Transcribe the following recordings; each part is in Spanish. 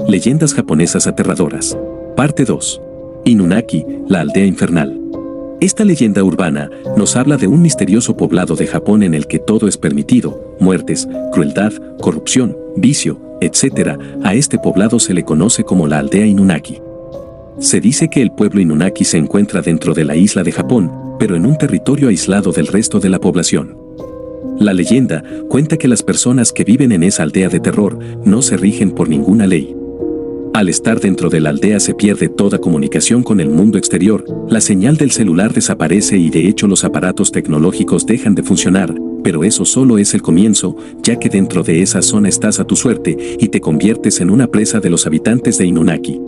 Leyendas japonesas aterradoras. Parte 2. Inunaki, la aldea infernal. Esta leyenda urbana nos habla de un misterioso poblado de Japón en el que todo es permitido: muertes, crueldad, corrupción, vicio, etc. A este poblado se le conoce como la aldea Inunaki. Se dice que el pueblo Inunaki se encuentra dentro de la isla de Japón, pero en un territorio aislado del resto de la población. La leyenda cuenta que las personas que viven en esa aldea de terror no se rigen por ninguna ley. Al estar dentro de la aldea se pierde toda comunicación con el mundo exterior, la señal del celular desaparece y de hecho los aparatos tecnológicos dejan de funcionar, pero eso solo es el comienzo, ya que dentro de esa zona estás a tu suerte y te conviertes en una presa de los habitantes de Inunaki.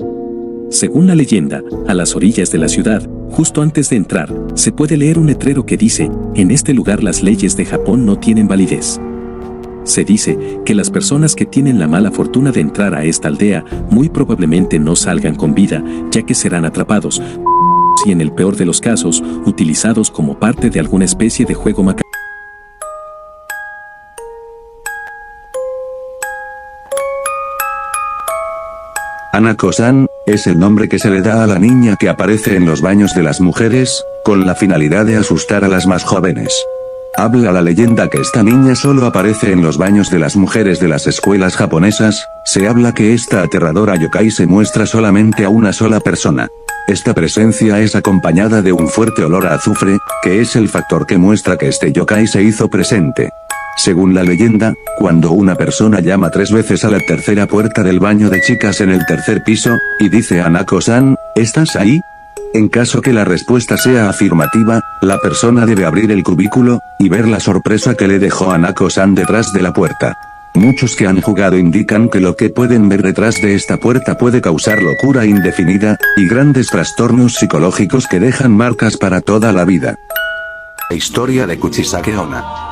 Según la leyenda, a las orillas de la ciudad, justo antes de entrar, se puede leer un letrero que dice: en este lugar las leyes de Japón no tienen validez. Se dice que las personas que tienen la mala fortuna de entrar a esta aldea muy probablemente no salgan con vida, ya que serán atrapados, y en el peor de los casos, utilizados como parte de alguna especie de juego macabro. Hanako-san es el nombre que se le da a la niña que aparece en los baños de las mujeres, con la finalidad de asustar a las más jóvenes. Habla la leyenda que esta niña solo aparece en los baños de las mujeres de las escuelas japonesas. Se habla que esta aterradora yokai se muestra solamente a una sola persona. Esta presencia es acompañada de un fuerte olor a azufre, que es el factor que muestra que este yokai se hizo presente. Según la leyenda, cuando una persona llama 3 veces a la tercera puerta del baño de chicas en el tercer piso, y dice: Hanako-san, ¿estás ahí? En caso que la respuesta sea afirmativa, la persona debe abrir el cubículo, y ver la sorpresa que le dejó Hanako-san detrás de la puerta. Muchos que han jugado indican que lo que pueden ver detrás de esta puerta puede causar locura indefinida, y grandes trastornos psicológicos que dejan marcas para toda la vida. Historia de Kuchisake Onna.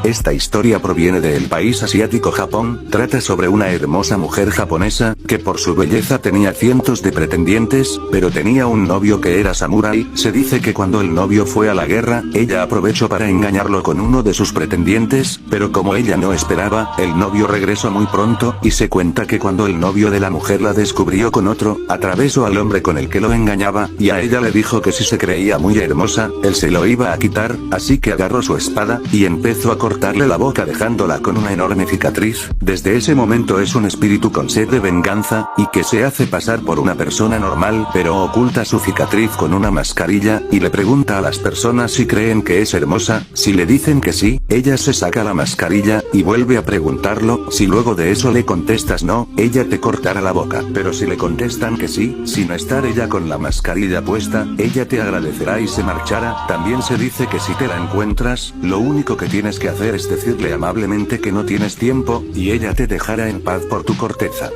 Esta historia proviene del país asiático Japón. Trata sobre una hermosa mujer japonesa, que por su belleza tenía cientos de pretendientes, pero tenía un novio que era samurái. Se dice que cuando el novio fue a la guerra, ella aprovechó para engañarlo con uno de sus pretendientes, pero como ella no esperaba, el novio regresó muy pronto, y se cuenta que cuando el novio de la mujer la descubrió con otro, atravesó al hombre con el que lo engañaba, y a ella le dijo que si se creía muy hermosa, él se lo iba a quitar, así que agarró su espada, y empezó a cortarle la boca dejándola con una enorme cicatriz. Desde ese momento es un espíritu con sed de venganza, y que se hace pasar por una persona normal, pero oculta su cicatriz con una mascarilla, y le pregunta a las personas si creen que es hermosa. Si le dicen que sí, ella se saca la mascarilla, y vuelve a preguntarlo. Si luego de eso le contestas no, ella te cortará la boca. Pero si le contestan que sí, sin estar ella con la mascarilla puesta, ella te agradecerá y se marchará. También se dice que si te la encuentras, lo único que tienes que hacer es decirle amablemente que no tienes tiempo, y ella te dejará en paz por tu corteza.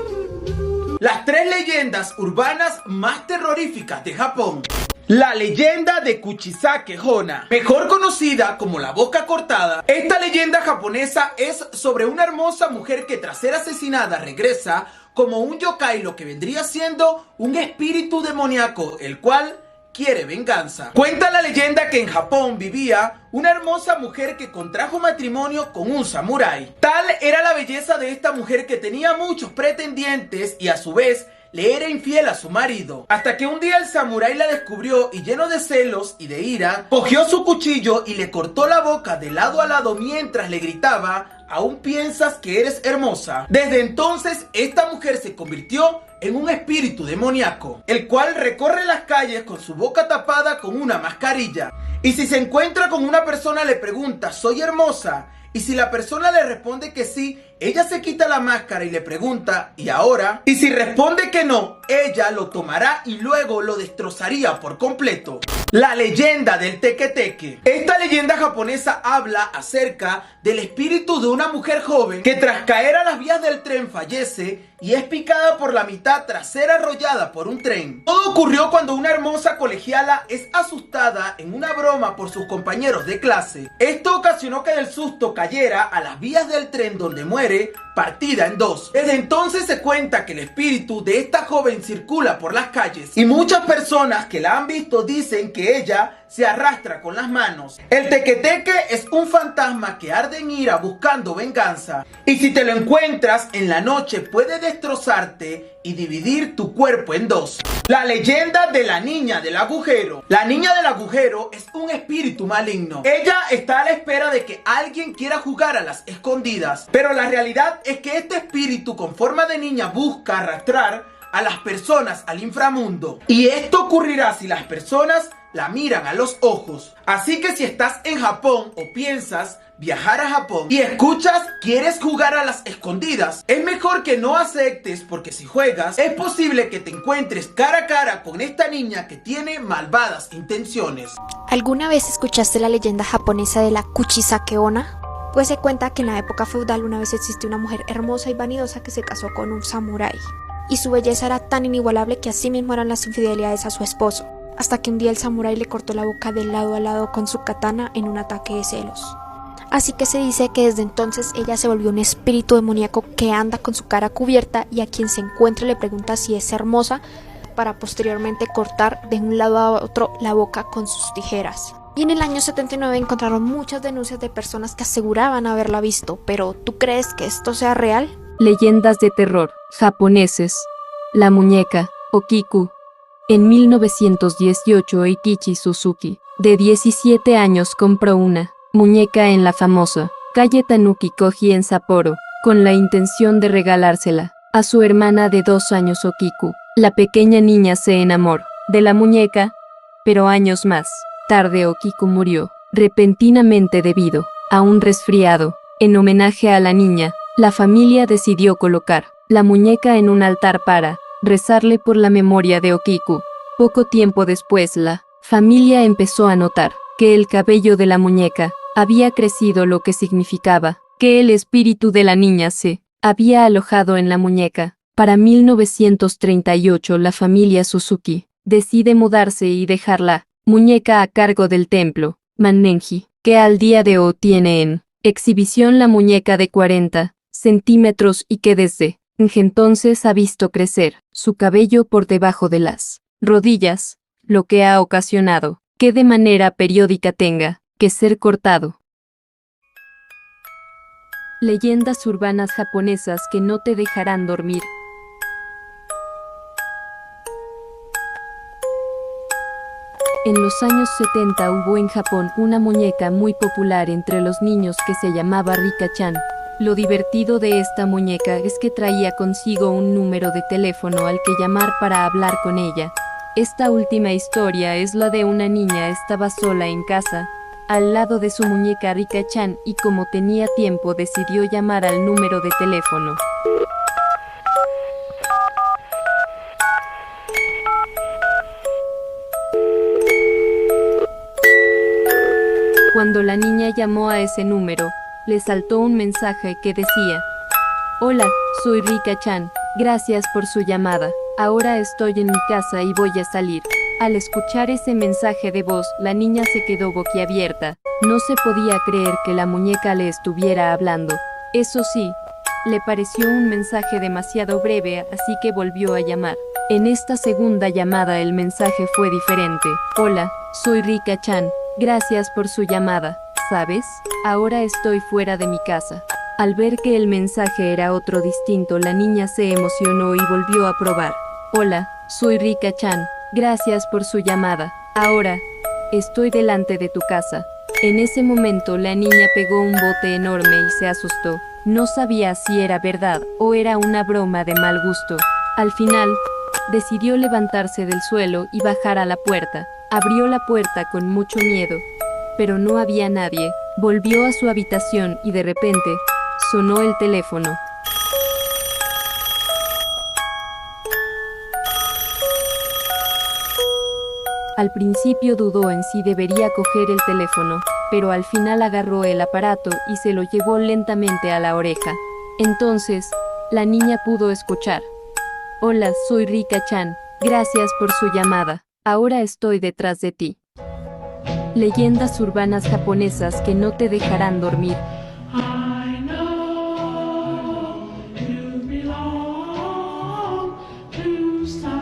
Las 3 leyendas urbanas más terroríficas de Japón. La leyenda de Kuchisake Onna, mejor conocida como la boca cortada. Esta leyenda japonesa es sobre una hermosa mujer que tras ser asesinada regresa como un yokai, lo que vendría siendo un espíritu demoníaco, el cual quiere venganza. Cuenta la leyenda que en Japón vivía una hermosa mujer que contrajo matrimonio con un samurái. Tal era la belleza de esta mujer que tenía muchos pretendientes y a su vez le era infiel a su marido. Hasta que un día el samurái la descubrió y, lleno de celos y de ira, cogió su cuchillo y le cortó la boca de lado a lado mientras le gritaba: ¿aún piensas que eres hermosa? Desde entonces esta mujer se convirtió en un espíritu demoníaco, el cual recorre las calles con su boca tapada con una mascarilla. Y si se encuentra con una persona le pregunta: ¿soy hermosa? Y si la persona le responde que sí, ella se quita la máscara y le pregunta: ¿y ahora? Y si responde que no, ella lo tomará y luego lo destrozaría por completo. La leyenda del teke-teke. Esta leyenda japonesa habla acerca del espíritu de una mujer joven que tras caer a las vías del tren fallece y es picada por la mitad tras ser arrollada por un tren. Todo ocurrió cuando una hermosa colegiala es asustada en una broma por sus compañeros de clase. Esto ocasionó que del susto cayera a las vías del tren donde muere muere partida en dos. Desde entonces se cuenta que el espíritu de esta joven circula por las calles y muchas personas que la han visto dicen que ella se arrastra con las manos. El tequeteque es un fantasma que arde en ira buscando venganza y si te lo encuentras en la noche puede destrozarte y dividir tu cuerpo en dos. La leyenda de la niña del agujero. La niña del agujero es un espíritu maligno. Ella está a la espera de que alguien quiera jugar a las escondidas, pero la realidad es que este espíritu con forma de niña busca arrastrar a las personas al inframundo. Y esto ocurrirá si las personas la miran a los ojos. Así que si estás en Japón o piensas viajar a Japón y escuchas quieres jugar a las escondidas, es mejor que no aceptes, porque si juegas es posible que te encuentres cara a cara con esta niña que tiene malvadas intenciones. ¿Alguna vez escuchaste la leyenda japonesa de la Kuchisake Onna? Pues se cuenta que en la época feudal una vez existió una mujer hermosa y vanidosa que se casó con un samurái. Y su belleza era tan inigualable que así mismo eran las infidelidades a su esposo, hasta que un día el samurái le cortó la boca de lado a lado con su katana en un ataque de celos. Así que se dice que desde entonces ella se volvió un espíritu demoníaco que anda con su cara cubierta y a quien se encuentre le pregunta si es hermosa para posteriormente cortar de un lado a otro la boca con sus tijeras. Y en el año 79 encontraron muchas denuncias de personas que aseguraban haberla visto, pero ¿tú crees que esto sea real? Leyendas de terror japoneses. La muñeca Okiku. En 1918 Eikichi Suzuki, de 17 años, compró una muñeca en la famosa calle Tanuki-Koji en Sapporo, con la intención de regalársela a su hermana de 2 años Okiku. La pequeña niña se enamoró de la muñeca, pero años más tarde Okiku murió repentinamente debido a un resfriado. En homenaje a la niña, la familia decidió colocar la muñeca en un altar para rezarle por la memoria de Okiku. Poco tiempo después la familia empezó a notar que el cabello de la muñeca había crecido, lo que significaba que el espíritu de la niña se había alojado en la muñeca. Para 1938 la familia Suzuki decide mudarse y dejar la muñeca a cargo del templo Mannenji, que al día de hoy tiene en exhibición la muñeca de 40 centímetros y que desde entonces ha visto crecer su cabello por debajo de las rodillas, lo que ha ocasionado que de manera periódica tenga que ser cortado. Leyendas urbanas japonesas que no te dejarán dormir. En los años 70 hubo en Japón una muñeca muy popular entre los niños que se llamaba Rika-chan. Lo divertido de esta muñeca es que traía consigo un número de teléfono al que llamar para hablar con ella. Esta última historia es la de una niña estaba sola en casa, al lado de su muñeca Rika-chan, y como tenía tiempo decidió llamar al número de teléfono. Cuando la niña llamó a ese número, le saltó un mensaje que decía: «Hola, soy Rika-chan, gracias por su llamada. Ahora estoy en mi casa y voy a salir». Al escuchar ese mensaje de voz, la niña se quedó boquiabierta. No se podía creer que la muñeca le estuviera hablando. Eso sí, le pareció un mensaje demasiado breve, así que volvió a llamar. En esta segunda llamada el mensaje fue diferente. «Hola, soy Rika-chan, gracias por su llamada. ¿Sabes? Ahora estoy fuera de mi casa». Al ver que el mensaje era otro distinto, la niña se emocionó y volvió a probar. «Hola, soy Rika-chan, gracias por su llamada. Ahora estoy delante de tu casa». En ese momento la niña pegó un bote enorme y se asustó. No sabía si era verdad o era una broma de mal gusto. Al final, decidió levantarse del suelo y bajar a la puerta. Abrió la puerta con mucho miedo, pero no había nadie. Volvió a su habitación y de repente sonó el teléfono. Al principio dudó en si debería coger el teléfono, pero al final agarró el aparato y se lo llevó lentamente a la oreja. Entonces, la niña pudo escuchar: «Hola, soy Rika-chan, gracias por su llamada. Ahora estoy detrás de ti». Leyendas urbanas japonesas que no te dejarán dormir.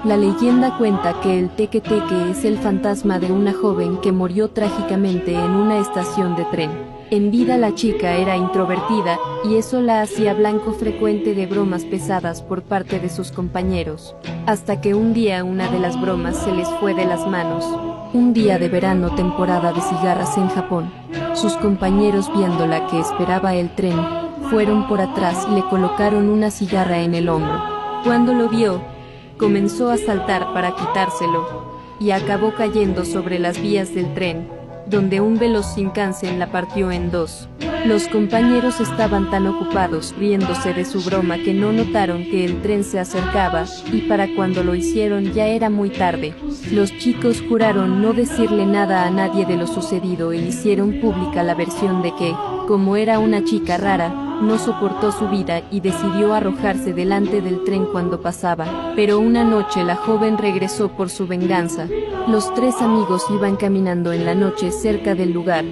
La leyenda cuenta que el teque-teque es el fantasma de una joven que murió trágicamente en una estación de tren. En vida la chica era introvertida, y eso la hacía blanco frecuente de bromas pesadas por parte de sus compañeros. Hasta que un día una de las bromas se les fue de las manos. Un día de verano, temporada de cigarras en Japón. Sus compañeros, viéndola que esperaba el tren, fueron por atrás y le colocaron una cigarra en el hombro. Cuando lo vio, comenzó a saltar para quitárselo, y acabó cayendo sobre las vías del tren, donde un veloz Shinkansen la partió en dos. Los compañeros estaban tan ocupados riéndose de su broma que no notaron que el tren se acercaba, y para cuando lo hicieron ya era muy tarde. Los chicos juraron no decirle nada a nadie de lo sucedido e hicieron pública la versión de que, como era una chica rara, no soportó su vida y decidió arrojarse delante del tren cuando pasaba. Pero una noche la joven regresó por su venganza. Los tres amigos iban caminando en la noche cerca del lugar,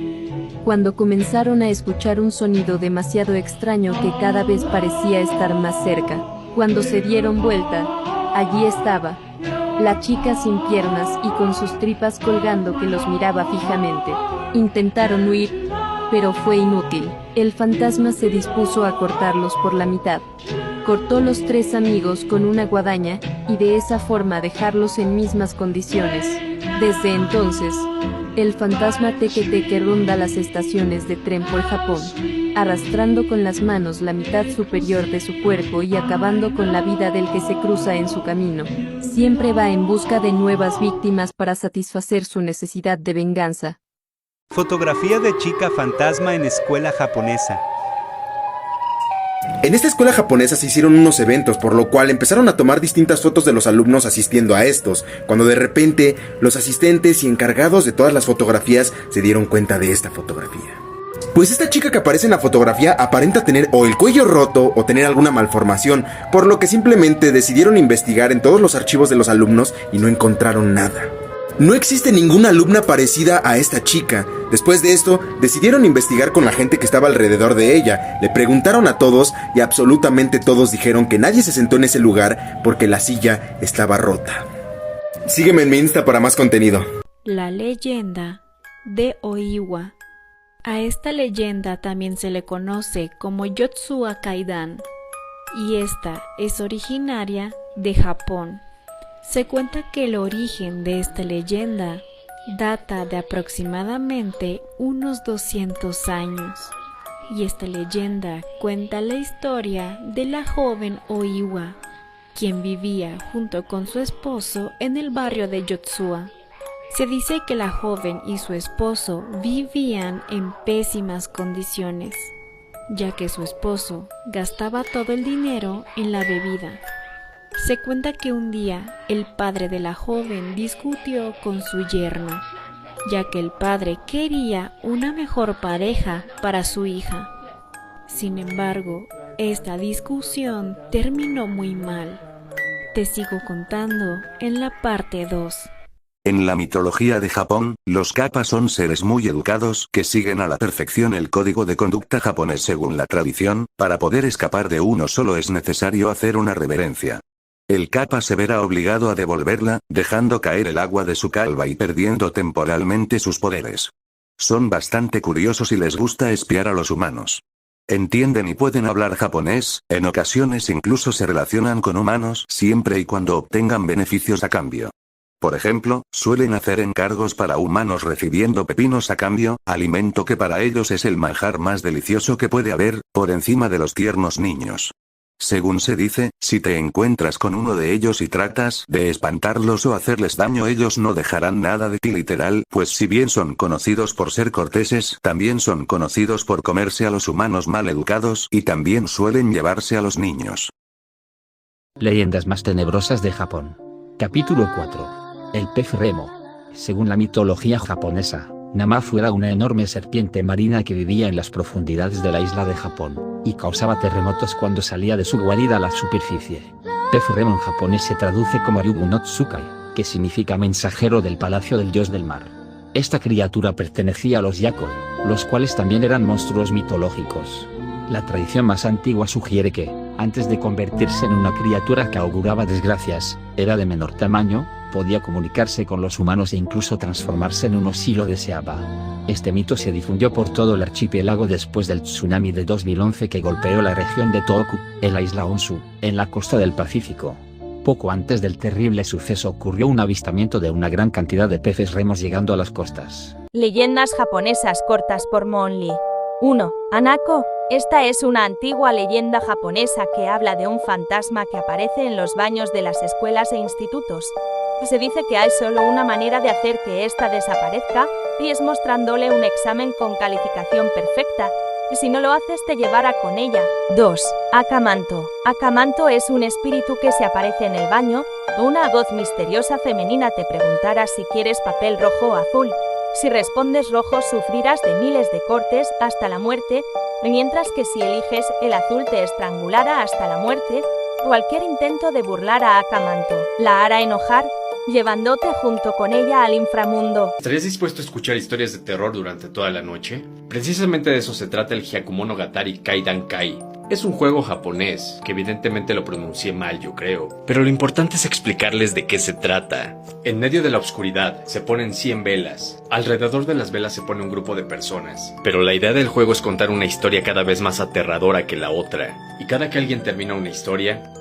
cuando comenzaron a escuchar un sonido demasiado extraño que cada vez parecía estar más cerca. Cuando se dieron vuelta, allí estaba la chica sin piernas y con sus tripas colgando que los miraba fijamente. Intentaron huir, pero fue inútil. El fantasma se dispuso a cortarlos por la mitad. Cortó los tres amigos con una guadaña, y de esa forma dejarlos en mismas condiciones. Desde entonces, el fantasma teque-teque ronda las estaciones de tren por Japón, arrastrando con las manos la mitad superior de su cuerpo y acabando con la vida del que se cruza en su camino. Siempre va en busca de nuevas víctimas para satisfacer su necesidad de venganza. Fotografía de chica fantasma en escuela japonesa. En esta escuela japonesa se hicieron unos eventos, por lo cual empezaron a tomar distintas fotos de los alumnos asistiendo a estos, cuando de repente los asistentes y encargados de todas las fotografías se dieron cuenta de esta fotografía. Pues esta chica que aparece en la fotografía aparenta tener o el cuello roto o tener alguna malformación, por lo que simplemente decidieron investigar en todos los archivos de los alumnos y no encontraron nada. No existe ninguna alumna parecida a esta chica. Después de esto, decidieron investigar con la gente que estaba alrededor de ella. Le preguntaron a todos y absolutamente todos dijeron que nadie se sentó en ese lugar porque la silla estaba rota. Sígueme en mi Insta para más contenido. La leyenda de Oiwa. A esta leyenda también se le conoce como Yotsuya Kaidan, y esta es originaria de Japón. Se cuenta que el origen de esta leyenda data de aproximadamente unos 200 años, y esta leyenda cuenta la historia de la joven Oiwa, quien vivía junto con su esposo en el barrio de Yotsuya. Se dice que la joven y su esposo vivían en pésimas condiciones, ya que su esposo gastaba todo el dinero en la bebida. Se cuenta que un día el padre de la joven discutió con su yerno, ya que el padre quería una mejor pareja para su hija. Sin embargo, esta discusión terminó muy mal. Te sigo contando en la parte 2. En la mitología de Japón, los kappa son seres muy educados que siguen a la perfección el código de conducta japonés según la tradición. Para poder escapar de uno solo es necesario hacer una reverencia. El kappa se verá obligado a devolverla, dejando caer el agua de su calva y perdiendo temporalmente sus poderes. Son bastante curiosos y les gusta espiar a los humanos. Entienden y pueden hablar japonés, en ocasiones incluso se relacionan con humanos siempre y cuando obtengan beneficios a cambio. Por ejemplo, suelen hacer encargos para humanos recibiendo pepinos a cambio, alimento que para ellos es el manjar más delicioso que puede haber, por encima de los tiernos niños. Según se dice, si te encuentras con uno de ellos y tratas de espantarlos o hacerles daño, ellos no dejarán nada de ti literal, pues si bien son conocidos por ser corteses, también son conocidos por comerse a los humanos mal educados y también suelen llevarse a los niños. Leyendas más tenebrosas de Japón. Capítulo 4. El pez remo. Según la mitología japonesa, Namazu era una enorme serpiente marina que vivía en las profundidades de la isla de Japón, y causaba terremotos cuando salía de su guarida a la superficie. Pez remo en japonés se traduce como Ryugu no Tsukai, que significa mensajero del palacio del dios del mar. Esta criatura pertenecía a los Yakoi, los cuales también eran monstruos mitológicos. La tradición más antigua sugiere que, Antes de convertirse en una criatura que auguraba desgracias, era de menor tamaño, podía comunicarse con los humanos e incluso transformarse en uno si lo deseaba. Este mito se difundió por todo el archipiélago después del tsunami de 2011 que golpeó la región de Tohoku, en la isla Honshu, en la costa del Pacífico. Poco antes del terrible suceso ocurrió un avistamiento de una gran cantidad de peces remos llegando a las costas. Leyendas japonesas cortas por Monly. 1. Hanako. Esta es una antigua leyenda japonesa que habla de un fantasma que aparece en los baños de las escuelas e institutos. Se dice que hay solo una manera de hacer que ésta desaparezca, y es mostrándole un examen con calificación perfecta, y si no lo haces te llevará con ella. 2. Akamanto. Akamanto es un espíritu que se aparece en el baño, una voz misteriosa femenina te preguntará si quieres papel rojo o azul. Si respondes rojo sufrirás de miles de cortes hasta la muerte, mientras que si eliges el azul te estrangulará hasta la muerte. Cualquier intento de burlar a Akamanto la hará enojar, llevándote junto con ella al inframundo. ¿Estarías dispuesto a escuchar historias de terror durante toda la noche? Precisamente de eso se trata el Hyakumonogatari Kaidan Kai. Es un juego japonés, que evidentemente lo pronuncié mal, yo creo. Pero lo importante es explicarles de qué se trata. En medio de la oscuridad se ponen 100 velas. Alrededor de las velas se pone un grupo de personas. Pero la idea del juego es contar una historia cada vez más aterradora que la otra. Y cada que alguien termina una historia,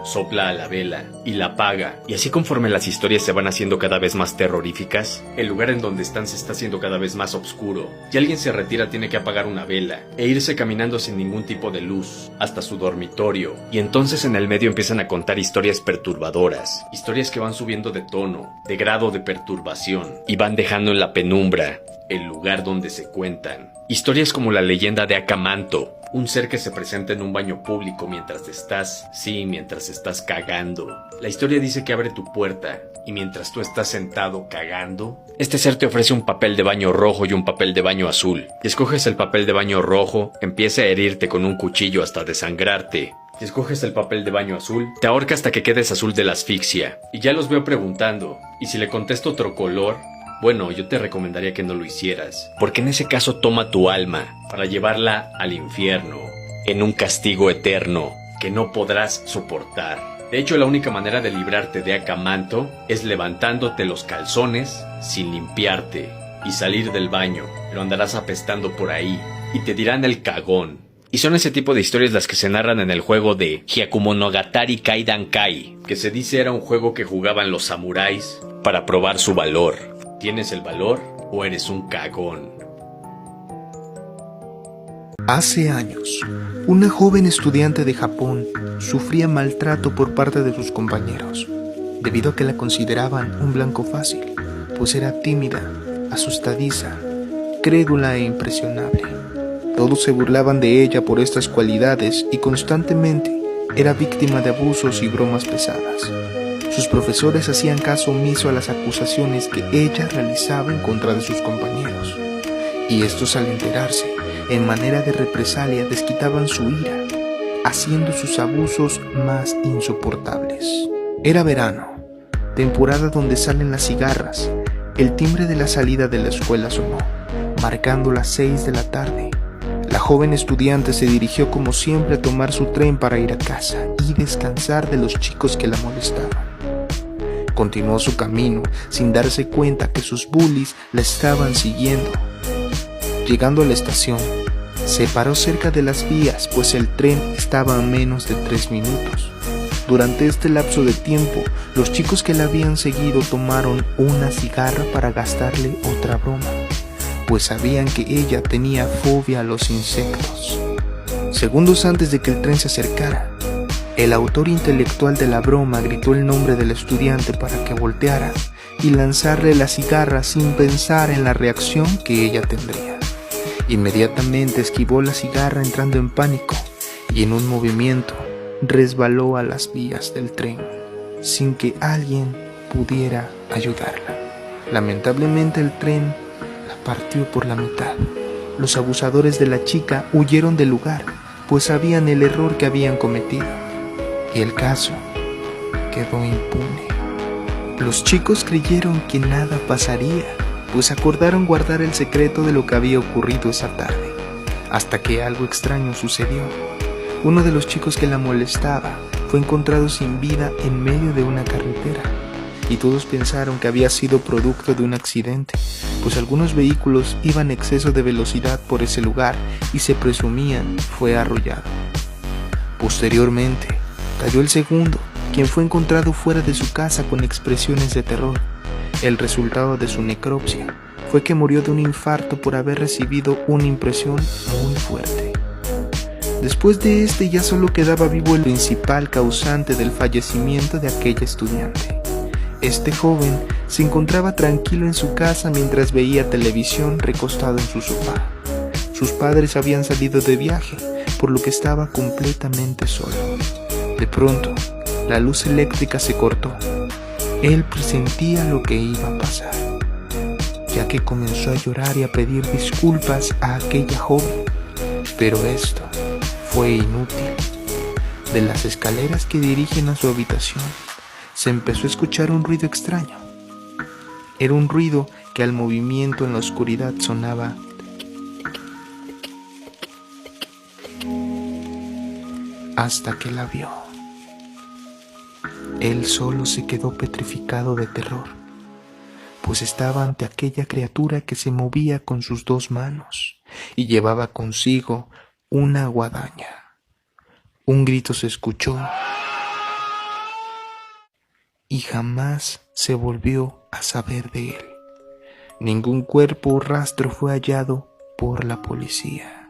sopla a la vela y la apaga, y así conforme las historias se van haciendo cada vez más terroríficas, el lugar en donde están se está haciendo cada vez más oscuro, y alguien se retira tiene que apagar una vela, e irse caminando sin ningún tipo de luz, hasta su dormitorio, y entonces en el medio empiezan a contar historias perturbadoras, historias que van subiendo de tono, de grado de perturbación, y van dejando en la penumbra el lugar donde se cuentan. Historias como la leyenda de Akamanto, un ser que se presenta en un baño público mientras estás cagando. La historia dice que abre tu puerta y mientras tú estás sentado cagando, este ser te ofrece un papel de baño rojo y un papel de baño azul. Y escoges el papel de baño rojo, empieza a herirte con un cuchillo hasta desangrarte. Si escoges el papel de baño azul, te ahorca hasta que quedes azul de la asfixia. Y ya los veo preguntando, ¿y si le contesto otro color? Bueno, yo te recomendaría que no lo hicieras, porque en ese caso toma tu alma para llevarla al infierno, en un castigo eterno que no podrás soportar. De hecho, la única manera de librarte de Akamanto es levantándote los calzones sin limpiarte y salir del baño. Lo andarás apestando por ahí y te dirán el cagón. Y son ese tipo de historias las que se narran en el juego de Hyakumonogatari Kaidan Kai, que se dice era un juego que jugaban los samuráis para probar su valor. ¿Tienes el valor o eres un cagón? Hace años, una joven estudiante de Japón sufría maltrato por parte de sus compañeros, debido a que la consideraban un blanco fácil, pues era tímida, asustadiza, crédula e impresionable. Todos se burlaban de ella por estas cualidades y constantemente era víctima de abusos y bromas pesadas. Sus profesores hacían caso omiso a las acusaciones que ella realizaba en contra de sus compañeros, y estos al enterarse, en manera de represalia desquitaban su ira, haciendo sus abusos más insoportables. Era verano, temporada donde salen las cigarras. El timbre de la salida de la escuela sonó, marcando las 6 de la tarde. La joven estudiante se dirigió como siempre a tomar su tren para ir a casa y descansar de los chicos que la molestaban. Continuó su camino sin darse cuenta que sus bullies la estaban siguiendo. Llegando a la estación, se paró cerca de las vías, pues el tren estaba a menos de 3 minutos. Durante este lapso de tiempo, los chicos que la habían seguido tomaron una cigarra para gastarle otra broma, pues sabían que ella tenía fobia a los insectos. Segundos antes de que el tren se acercara, el autor intelectual de la broma gritó el nombre del estudiante para que volteara y lanzarle la cigarra sin pensar en la reacción que ella tendría. Inmediatamente esquivó la cigarra entrando en pánico y en un movimiento resbaló a las vías del tren sin que alguien pudiera ayudarla. Lamentablemente el tren la partió por la mitad. Los abusadores de la chica huyeron del lugar, pues sabían el error que habían cometido. Y el caso quedó impune. Los chicos creyeron que nada pasaría, pues acordaron guardar el secreto de lo que había ocurrido esa tarde, hasta que algo extraño sucedió. Uno de los chicos que la molestaba fue encontrado sin vida en medio de una carretera, y todos pensaron que había sido producto de un accidente, pues algunos vehículos iban a exceso de velocidad por ese lugar y se presumían fue arrollado. Posteriormente, cayó el segundo, quien fue encontrado fuera de su casa con expresiones de terror. El resultado de su necropsia fue que murió de un infarto por haber recibido una impresión muy fuerte. Después de este ya solo quedaba vivo el principal causante del fallecimiento de aquella estudiante. Este joven se encontraba tranquilo en su casa mientras veía televisión recostado en su sofá. Sus padres habían salido de viaje, por lo que estaba completamente solo. De pronto, la luz eléctrica se cortó. Él presentía lo que iba a pasar, ya que comenzó a llorar y a pedir disculpas a aquella joven. Pero esto fue inútil. De las escaleras que dirigen a su habitación, se empezó a escuchar un ruido extraño. Era un ruido que al movimiento en la oscuridad sonaba hasta que la vio. Él solo se quedó petrificado de terror, pues estaba ante aquella criatura que se movía con sus 2 manos y llevaba consigo una guadaña. Un grito se escuchó y jamás se volvió a saber de él. Ningún cuerpo o rastro fue hallado por la policía.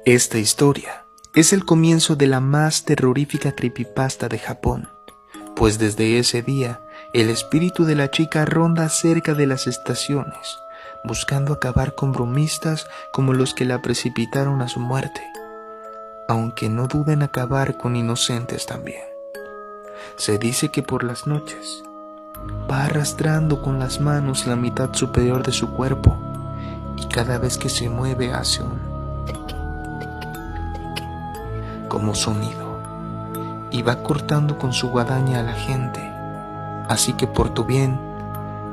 Esta historia es el comienzo de la más terrorífica creepypasta de Japón, pues desde ese día el espíritu de la chica ronda cerca de las estaciones, buscando acabar con bromistas como los que la precipitaron a su muerte, aunque no duden acabar con inocentes también. Se dice que por las noches va arrastrando con las manos la mitad superior de su cuerpo y cada vez que se mueve hace un como sonido y va cortando con su guadaña a la gente. Así que por tu bien,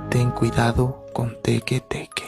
ten cuidado con Teque Teque.